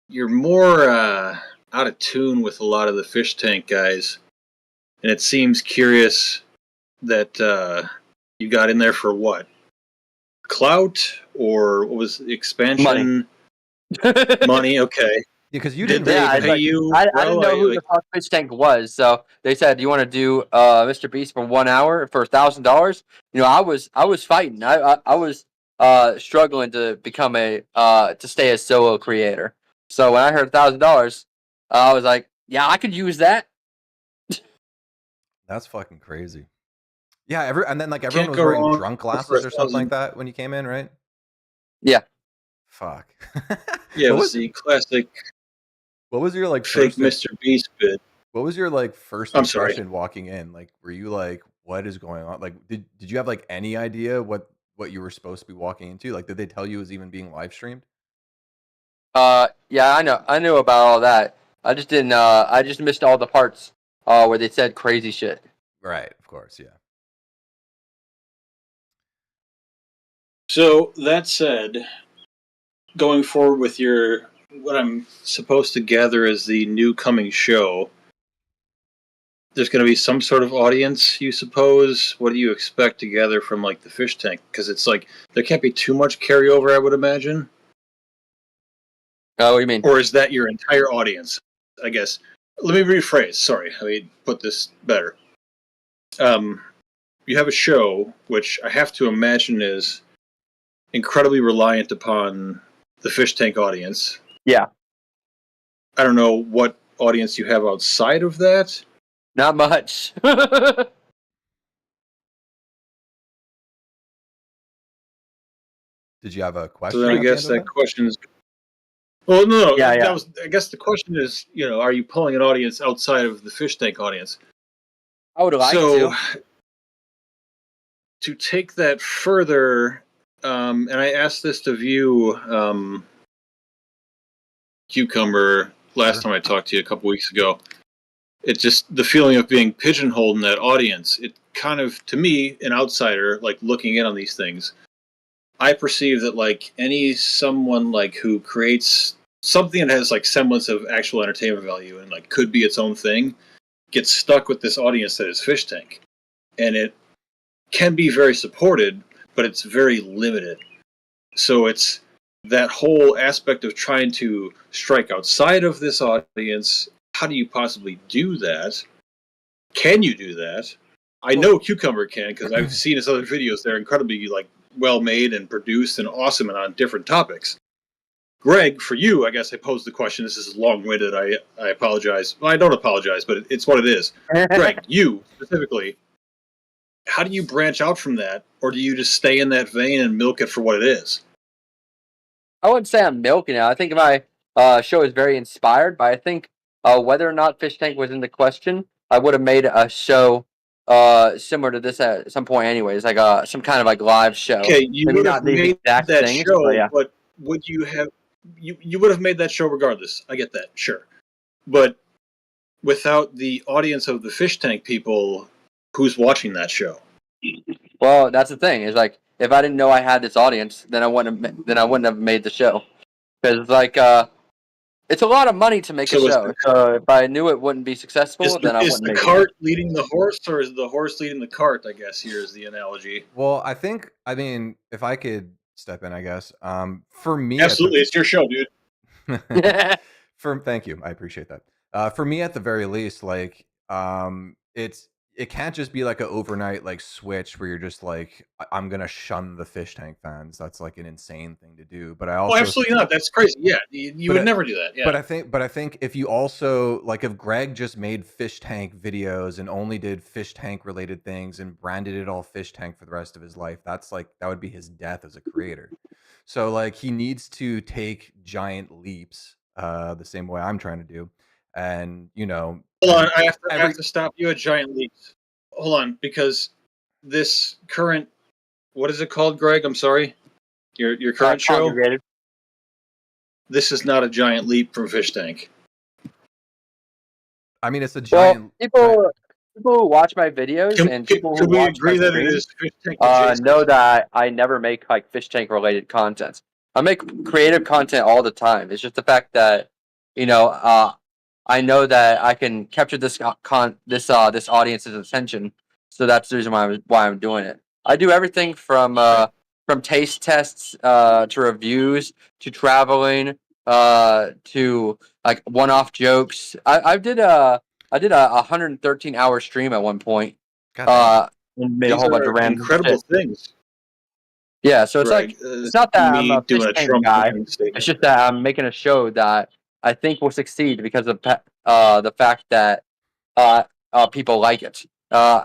you're more out of tune with a lot of the fish tank guys, and it seems curious that you got in there for what? Clout, or what was it, expansion? Money, okay. Yeah, because you Did didn't they really Yeah, even. pay you? I well? didn't know who the fuck Fish Tank was, so they said, "Do you want to do Mr. Beast for 1 hour for $1,000?" I was fighting. I was struggling to become to stay a solo creator. So when I heard $1,000, I was like, "Yeah, I could use that." That's fucking crazy. Yeah, and then like everyone Can't was go wearing wrong drunk for glasses or something like 1,000. that when you came in, right? Yeah. Fuck. Yeah, it What was was the classic what was your like fake first Mr. Beast bit. what was your like first I'm sorry. impression walking in? Like, were you like, what is going on? Like, did you have like any idea what you were supposed to be walking into? Like, did they tell you it was even being live streamed? Yeah, I knew about all that. I just didn't. I just missed all the parts where they said crazy shit. Right, of course, yeah. So that said, going forward with what I'm supposed to gather as the new coming show, there's going to be some sort of audience, you suppose? What do you expect to gather from like the fish tank? Because it's like there can't be too much carryover, I would imagine. Oh, what do you mean? Or is that your entire audience? I guess. Let me rephrase. Sorry, let me put this better. You have a show which I have to imagine is incredibly reliant upon the fish tank audience. Yeah. I don't know what audience you have outside of that. Not much. Did you have a So question then I at the guess end of that that? question is. Well, no, Yeah, that yeah. was. I guess the question is, are you pulling an audience outside of the fish tank audience? I would like So to. to take that further, and I asked this to View Cucumber last Sure. time I talked to you a couple weeks ago. It's just the feeling of being pigeonholed in that audience. It kind of, to me, an outsider, like looking in on these things, I perceive that like someone like who creates something that has like semblance of actual entertainment value and like could be its own thing, gets stuck with this audience that is Fish Tank, and it can be very supported, but it's very limited. So it's that whole aspect of trying to strike outside of this audience. How do you possibly do that? Can you do that? I know Cucumber can because I've seen his other videos. They're incredibly like well made and produced and awesome and on different topics. Greg, for you, I guess I posed the question. This is long winded. I apologize. Well, I don't apologize, but it's what it is. Greg, you specifically, how do you branch out from that, or do you just stay in that vein and milk it for what it is? I wouldn't say I'm milking it. I think my show is very inspired, but I think whether or not Fish Tank was in the question, I would have made a show similar to this at some point, anyways, like some kind of like live show. Okay, you Maybe would have not these made exact that things, but show, yeah. but would you have? You would have made that show regardless. I get that, sure, but without the audience of the Fish Tank people, who's watching that show? Well, that's the thing. Is like if I didn't know I had this audience, then I wouldn't have made the show because like it's a lot of money to make a So show. So if I knew it wouldn't be successful, then I is wouldn't the make it. cart leading the horse, or is the horse leading the cart? I guess here is the analogy. Well, I mean, if I could step in, I guess. For me, at Absolutely, it's your show, dude. the thank you, I appreciate that. For me, at the very least, like, it can't just be like an overnight like switch where you're just like, I'm gonna shun the fish tank fans. That's like an insane thing to do. But I Oh, also absolutely not. That's crazy. Yeah, you But would I never do that. Yeah. but I think if you also like if Greg just made fish tank videos and only did fish tank related things and branded it all fish tank for the rest of his life, that's like that would be his death as a creator. So like he needs to take giant leaps, the same way I'm trying to do, and Hold on, and I have every to stop you at giant leaps. Hold on, because this current, what is it called, Greg? I'm sorry. Your current show. ConGREGated. This is not a giant leap from Fish Tank. I mean it's a Well, giant people who watch my videos and people Can who we watch my agree that it streams is Fish Tank adjacent? know that I never make like fish tank related content. I make creative content all the time. It's just the fact that I know that I can capture this this audience's attention, so that's the reason why I'm doing it. I do everything from taste tests to reviews to traveling to like one-off jokes. I did a 113-hour stream at one point. God damn. And made a These whole bunch are of random incredible shit. things, Yeah, so it's like Greg. it's not that I'm Me a fish doing a tank guy. Trumpian It's statement. just that I'm making a show that I think will succeed because of the fact that people like it.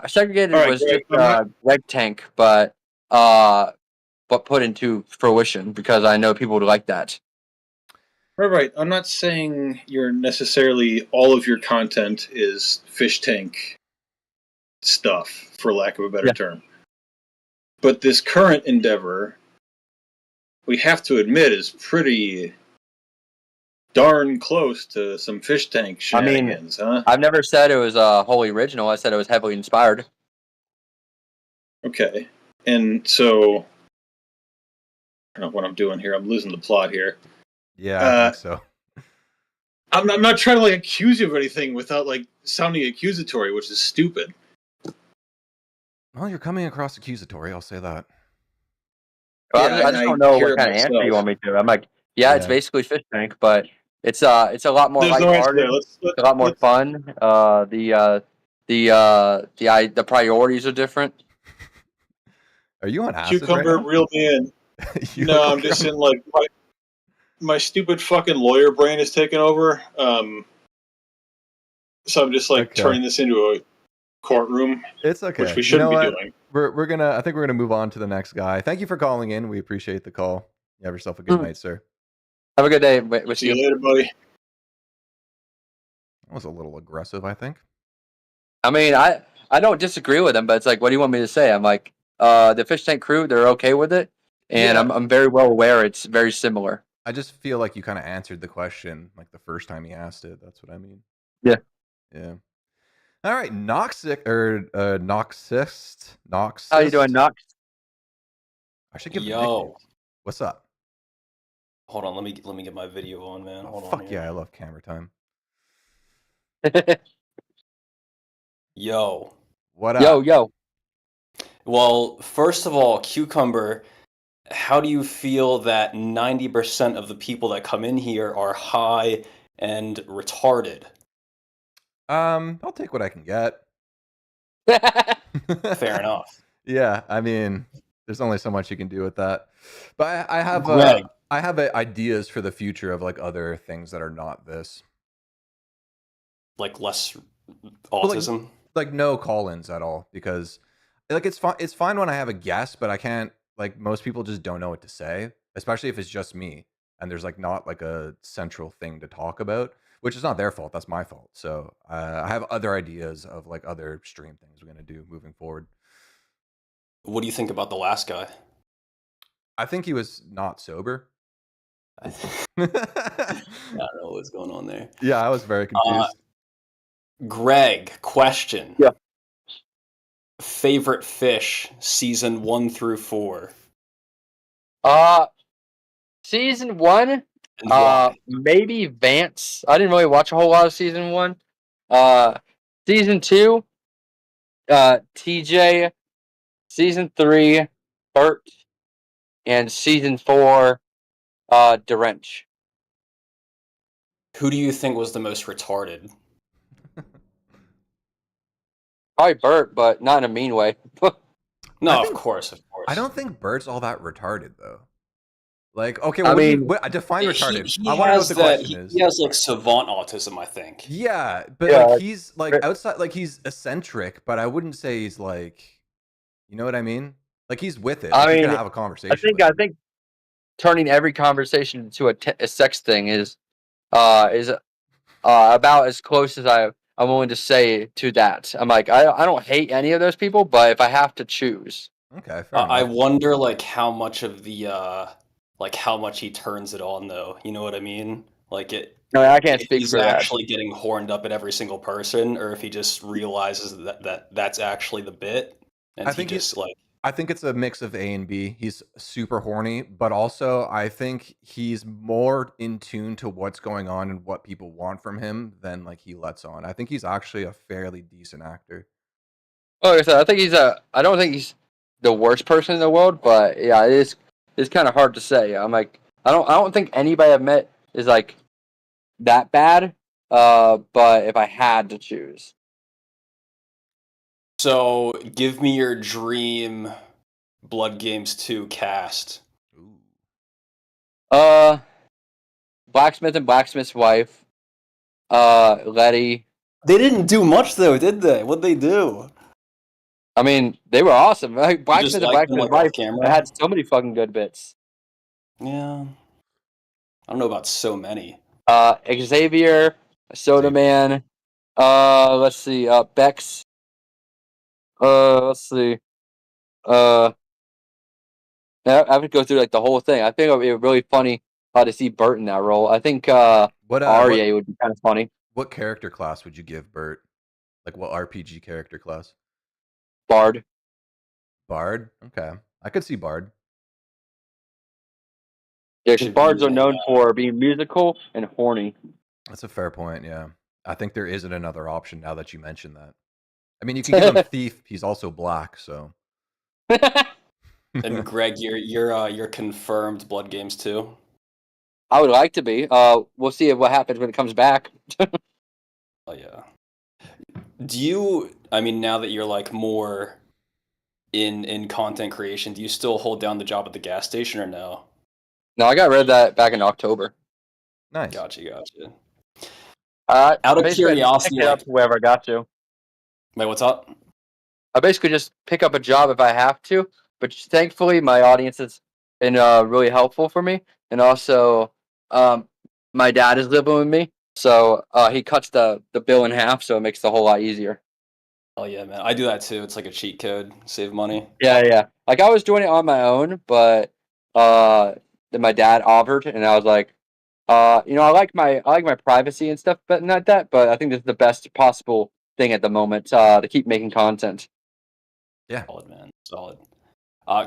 Segregated All right, was Greg. just I'm not. leg tank, but put into fruition because I know people would like that. Right. I'm not saying you're necessarily all of your content is Fish Tank stuff, for lack of a better Yeah. term. But this current endeavor, we have to admit, is pretty darn close to some Fish Tank I mean, shenanigans, huh? I've never said it was wholly original. I said it was heavily inspired. Okay. And so, I don't know what I'm doing here. I'm losing the plot here. Yeah, I think so. I'm not trying to like accuse you of anything without like sounding accusatory, which is stupid. Well, you're coming across accusatory. I'll say that. Well, Yeah, I and just I don't know hear what it kind of answer you myself. want me to. I'm like, yeah, it's Yeah. basically fish tank, but it's a lot more There's no answer lighthearted. there. It's a lot more fun. The priorities are different. Are you on acid right Cucumber now? reel me in. You No, look I'm like you're just on... in like my stupid fucking lawyer brain is taking over. So I'm just like Okay. turning this into a courtroom, It's which okay. we You know shouldn't be what? doing. I think we're gonna move on to the next guy. Thank you for calling in. We appreciate the call. You have yourself a good night, sir. Have a good day with See you. you later, buddy. That was a little aggressive, I think. I mean, I don't disagree with him, but it's like, what do you want me to say? I'm like, the fish tank crew, they're okay with it, and Yeah. I'm very well aware it's very similar. I just feel like you kind of answered the question like the first time he asked it. That's what I mean. Yeah. Yeah. All right, Noxic or Noxist. How you doing, Noxist. Knox? I should give the Yo, nicknames. What's up? hold on. Let me get my video on, man. Oh, Hold on fuck here. yeah, I love camera time. Yo. What Yo, up? yo. Well, first of all, Cucumber, how do you feel that 90% of the people that come in here are high and retarded? I'll take what I can get. Fair enough. Yeah, I mean, there's only so much you can do with that. But I have Greg. ideas for the future of like other things that are not this. Like less But, autism? like no call-ins at all because like it's fine when I have a guest, but I can't like most people just don't know what to say, especially if it's just me and there's like not like a central thing to talk about, which is not their fault. That's my fault. So I have other ideas of like other stream things we're gonna do moving forward. What do you think about the last guy? I think he was not sober. I Yeah, don't know what's going on there. I was very confused. Greg, question. Yeah. Favorite fish, season 1 through 4. Season 1, And why? maybe Vance. I didn't really watch a whole lot of season 1. Season 2, TJ. Season 3, Bert. And season 4, Derench. Who do you think was the most retarded? Probably Bert, but not in a mean way. No, think- of course. I don't think Bert's all that retarded though. Like, okay, I well, mean, I define retarded. He I want to know what has the that. question is. He has like savant autism, I think. Yeah, but Yeah, like he's like Bert- outside, like he's eccentric, but I wouldn't say he's like, you know what I mean? Like he's with it. I Like, you mean, can have a conversation. I think turning every conversation into a sex thing is about as close as I'm willing to say to that. I'm like, I don't hate any of those people, but if I have to choose, Okay, fair I enough. wonder like how much of the like how much he turns it on though. You know what I mean? Like it. no, I can't If speak he's for that. actually getting horned up at every single person, or if he just realizes that's actually the bit, and I he think just like I think it's a mix of A and B. He's super horny, but also I think he's more in tune to what's going on and what people want from him than like he lets on. I think he's actually a fairly decent actor. Like I said, I don't think he's the worst person in the world, but yeah, it's kind of hard to say. I'm like, I don't think anybody I've met is like that bad. But if I had to choose, so. Give me your dream Blood Games 2 cast. Ooh. Blacksmith and Blacksmith's wife, Letty. They didn't do much though, did they? What'd they do? I mean, they were awesome. Like You just Blacksmith and like them Blacksmith's like off wife camera? had so many fucking good bits. Yeah. I don't know about so many. Xavier, Soda Man. Let's see. Bex. Let's see. I would go through like the whole thing. I think it would be really funny to see Bert in that role. I think Arya would be kind of funny. What character class would you give Bert? Like what RPG character class? Bard. Bard? Okay. I could see Bard. Yeah, because Should bards be are known for being musical and horny. That's a fair point. Yeah, I think there isn't another option now that you mention that. I mean, you can give him thief. He's also black, so. And Greg, you're confirmed Blood Games too. I would like to be. We'll see what happens when it comes back. Oh yeah. Do you? I mean, now that you're like more in content creation, do you still hold down the job at the gas station or no? No, I got rid of that back in October. Nice. Gotcha. Out Out of basically, curiosity, pick it up wherever I got to. Wait, what's up? I basically just pick up a job if I have to, but thankfully my audience has been really helpful for me, and also my dad is living with me, so he cuts the bill in half, so it makes it a whole lot easier. Oh yeah, man. I do that too. It's like a cheat code. Save money. Yeah. Like I was doing it on my own, but then my dad offered, and I was like, I like my privacy and stuff, but not that. But I think this is the best possible thing at the moment to keep making content. Yeah. Solid, man. Solid.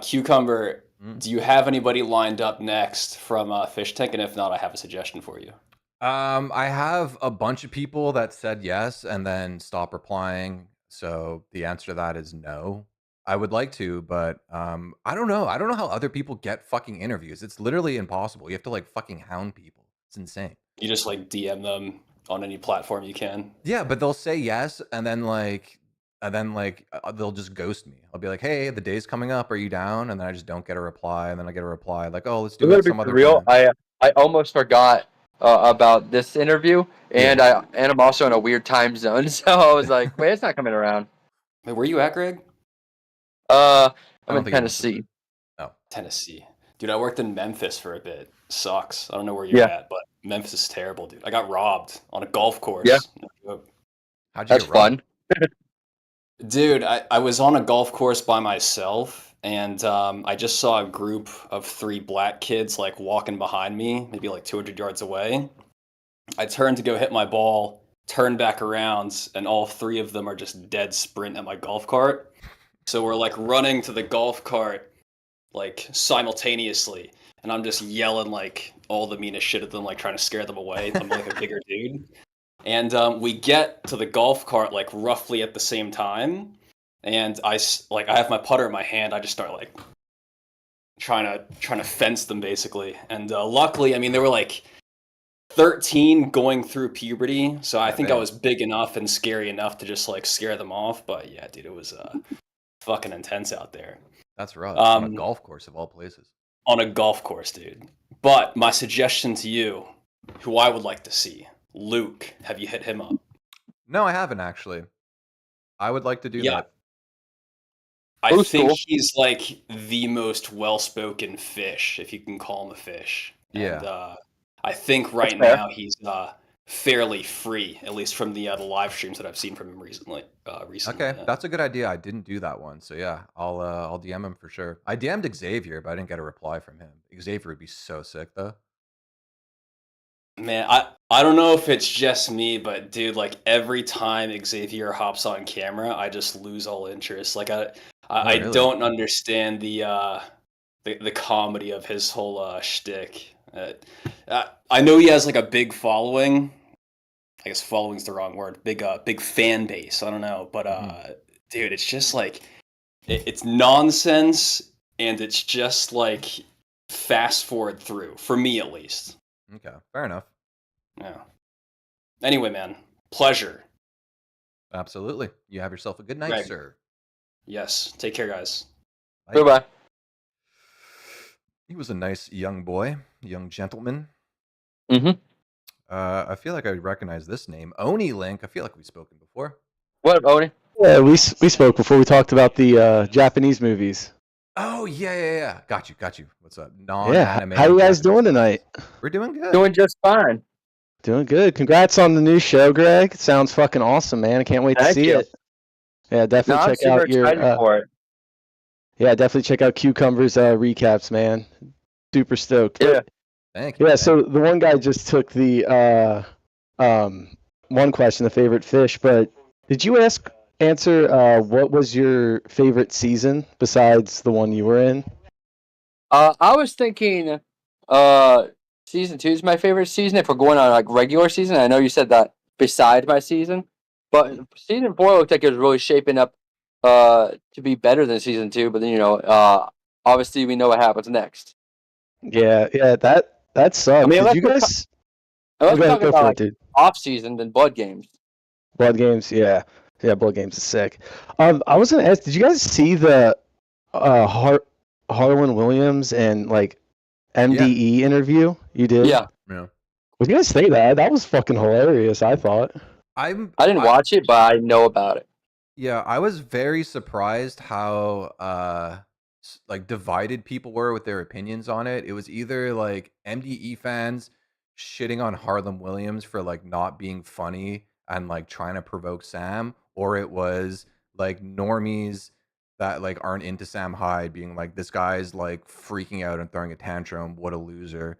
Cucumber, do you have anybody lined up next from Fish Tank? And if not, I have a suggestion for you. I have a bunch of people that said yes and then stop replying. So the answer to that is no. I would like to, but I don't know. I don't know how other people get fucking interviews. It's literally impossible. You have to like fucking hound people. It's insane. You just like DM them on any platform you can. Yeah, but they'll say yes and then they'll just ghost me. I'll be like, "Hey, the day's coming up. Are you down?" And then I just don't get a reply. And then I get a reply like, "Oh, let's do it some other real. time." I almost forgot about this interview, and I'm also in a weird time zone, so I was like, wait, it's not coming around. Wait, where you at, Greg? I'm don't in think it wants to Tennessee. Oh, Tennessee. Dude, I worked in Memphis for a bit. Sucks. I don't know where you're at, but Memphis is terrible, dude. I got robbed on a golf course. Yeah. No joke. how'd you That's get robbed? fun. Dude, I was on a golf course by myself, and I just saw a group of 3 black kids like walking behind me, maybe like 200 yards away. I turned to go hit my ball, turned back around, and all 3 of them are just dead sprint at my golf cart. So we're like running to the golf cart like simultaneously, and I'm just yelling like all the meanest shit at them, like trying to scare them away. I'm like a bigger dude. And we get to the golf cart like roughly at the same time, and I have my putter in my hand. I just start like trying to fence them basically. And luckily, I mean, they were like 13 going through puberty, so I think I was big enough and scary enough to just like scare them off. But yeah, dude, it was fucking intense out there. That's rough. On a golf course of all places. On a golf course, dude. But my suggestion to you, who I would like to see, Luke, have you hit him up? No, I haven't actually. I would like to do that. I think he's like the most well-spoken fish, if you can call him a fish. Yeah. And I think right now he's fairly free, at least from the live streams that I've seen from him recently. Okay, that's a good idea. I didn't do that one, so yeah, I'll DM him for sure. I DM'd Xavier, but I didn't get a reply from him. Xavier would be so sick though. Man, I don't know if it's just me, but dude, like every time Xavier hops on camera, I just lose all interest. Like I really? don't understand the comedy of his whole shtick. I know he has like a big following. I guess following's the wrong word. Big fan base. I don't know, but dude, it's just like it's nonsense, and it's just like fast forward through for me at least. Okay, fair enough. Yeah. Anyway, man, pleasure. Absolutely. You have yourself a good night, Greg. sir. Yes. Take care, guys. Bye. Goodbye. He was a nice young boy, young gentleman. Mm-hmm. I feel like I recognize this name, Oni Link. I feel like we've spoken before. What up, Oni? Yeah, we spoke before. We talked about the Japanese movies. Oh yeah. Got you. What's up? Yeah, Non-anime. how you guys doing tonight? We're doing good. Doing just fine. Doing good. Congrats on the new show, Greg. It sounds fucking awesome, man. I can't wait to Thank see you. it. Yeah, definitely I'm check super out your. excited for it. Yeah, definitely check out Cucumber's recaps, man. Super stoked. Yeah. Thank you. Yeah. So the one guy just took the one question, the favorite fish, but did you answer what was your favorite season besides the one you were in? I was thinking season 2 is my favorite season. If we're going on like regular season, I know you said that besides my season, but season 4 looked like it was really shaping up to be better than season 2. But then obviously we know what happens next. Yeah, that I sucked. mean, Did you guys? unless we're talking Go about for it, like dude. off season, then Blood Games. Blood Games, yeah, Blood Games is sick. I was gonna ask, did you guys see the Harlan Williams and like MDE interview? You did? Yeah, Yeah. Would you guys say that? That was fucking hilarious. I thought. I didn't watch it, but I know about it. Yeah, I was very surprised how like divided people were with their opinions on it. It was either like MDE fans shitting on Harlem Williams for like not being funny and like trying to provoke Sam, or it was like normies that like aren't into Sam Hyde being like, this guy's like freaking out and throwing a tantrum, what a loser.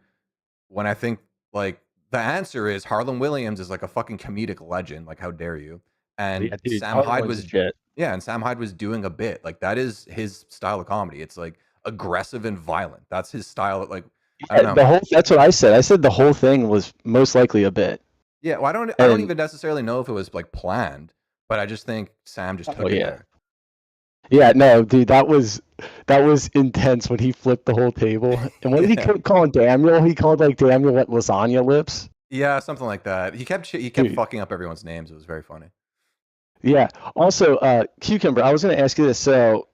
When I think like the answer is Harlan Williams is like a fucking comedic legend, like how dare you? And Yeah, dude, Sam Harlan Hyde Williams was is shit. yeah, and Sam Hyde was doing a bit. Like that is his style of comedy. It's like aggressive and violent. That's his style. Like I don't know. That's what I said. I said the whole thing was most likely a bit. Yeah, well, I don't And even necessarily know if it was like planned, but I just think Sam just took it yeah. there. Yeah, no, dude, that was intense when he flipped the whole table. And what did he call Daniel? He called like Daniel what, lasagna lips? Yeah, something like that. He kept Dude. fucking up everyone's names. It was very funny. Yeah. Also, Cucumber, I was going to ask you this. So,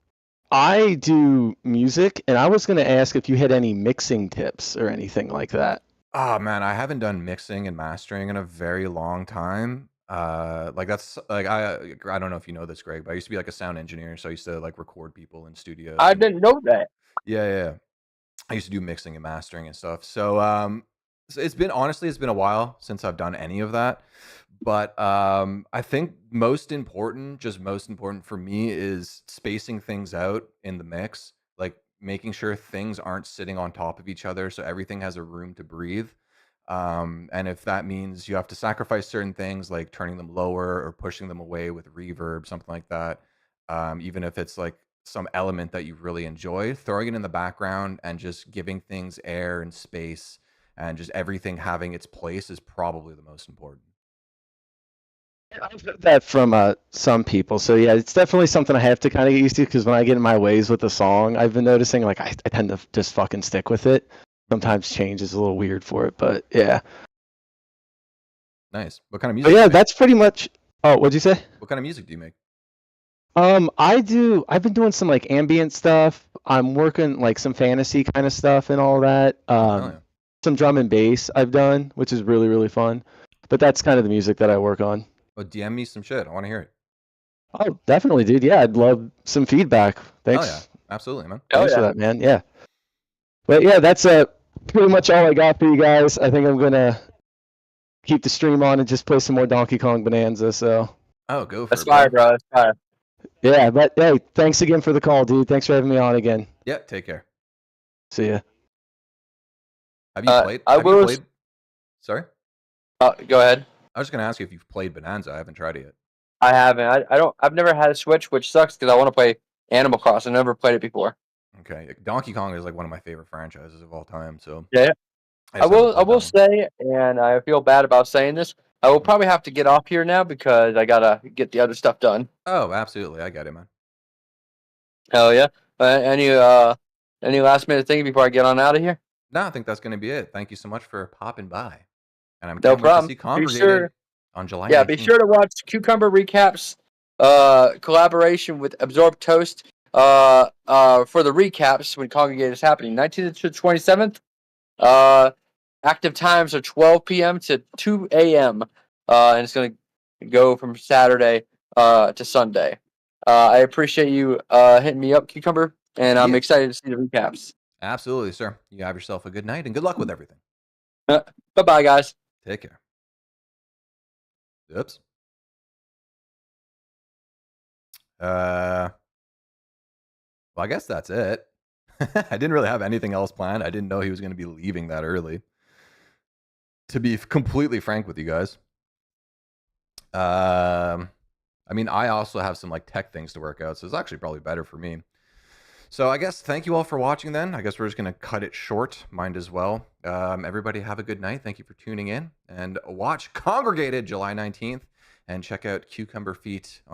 I do music, and I was going to ask if you had any mixing tips or anything like that. Oh man, I haven't done mixing and mastering in a very long time. Like that's like I don't know if you know this, Greg, but I used to be like a sound engineer, so I used to like record people in studios. I didn't know that. Yeah. I used to do mixing and mastering and stuff. So it's been a while since I've done any of that. But I think most important for me is spacing things out in the mix, like making sure things aren't sitting on top of each other so everything has a room to breathe. And if that means you have to sacrifice certain things like turning them lower or pushing them away with reverb, something like that, even if it's like some element that you really enjoy, throwing it in the background and just giving things air and space and just everything having its place is probably the most important. I've heard that from some people. So yeah, it's definitely something I have to kind of get used to because when I get in my ways with the song, I've been noticing like I tend to just fucking stick with it. Sometimes change is a little weird for it, but yeah. Nice. What kind of But music? yeah, that's pretty much. Oh, what'd you say? What kind of music do you make? I've been doing some like ambient stuff. I'm working like some fantasy kind of stuff and all that. Yeah. Some drum and bass I've done, which is really, really fun. But that's kind of the music that I work on. Well, DM me some shit. I want to hear it. Oh, definitely, dude. Yeah, I'd love some feedback. Thanks. Oh yeah, absolutely, man. Thanks for that, man. Yeah. But yeah, that's pretty much all I got for you guys. I think I'm gonna keep the stream on and just play some more Donkey Kong Bonanza. So. Oh, go for That's it. fire, bro. That's fire. Yeah, but hey, thanks again for the call, dude. Thanks for having me on again. Yeah, take care. See ya. Have you played? Have you played? Sorry. Go ahead. I was just gonna ask you if you've played Bonanza. I haven't tried it yet. I haven't. I don't. I've never had a Switch, which sucks because I want to play Animal Crossing. I've never played it before. Okay, Donkey Kong is like one of my favorite franchises of all time. So Yeah. I will just haven't played say, and I feel bad about saying this, I will probably have to get off here now because I gotta get the other stuff done. that one. Oh, absolutely. I get it, man. Hell yeah. Any last minute thing before I get on out of here? No, I think that's gonna be it. Thank you so much for popping by. And I'm No can't wait to problem. see Be ConGREGated sure. on July Yeah, 19th. be sure to watch Cucumber Recaps collaboration with Absorb Toast for the recaps when ConGREGated is happening. 19th to 27th. Active times are 12 p.m. to 2 a.m. And it's going to go from Saturday to Sunday. I appreciate you hitting me up, Cucumber, and I'm Yeah. excited to see the recaps. Absolutely, sir. You have yourself a good night and good luck with everything. Bye-bye, guys. Take care. Oops. Well, I guess that's it. I didn't really have anything else planned. I didn't know he was going to be leaving that early. To be completely frank with you guys. I mean, I also have some like tech things to work out, so it's actually probably better for me. So I guess thank you all for watching then. I guess we're just going to cut it short. Mind as well. Everybody have a good night. Thank you for tuning in. And watch ConGREGated July 19th. And check out Cucumber Feet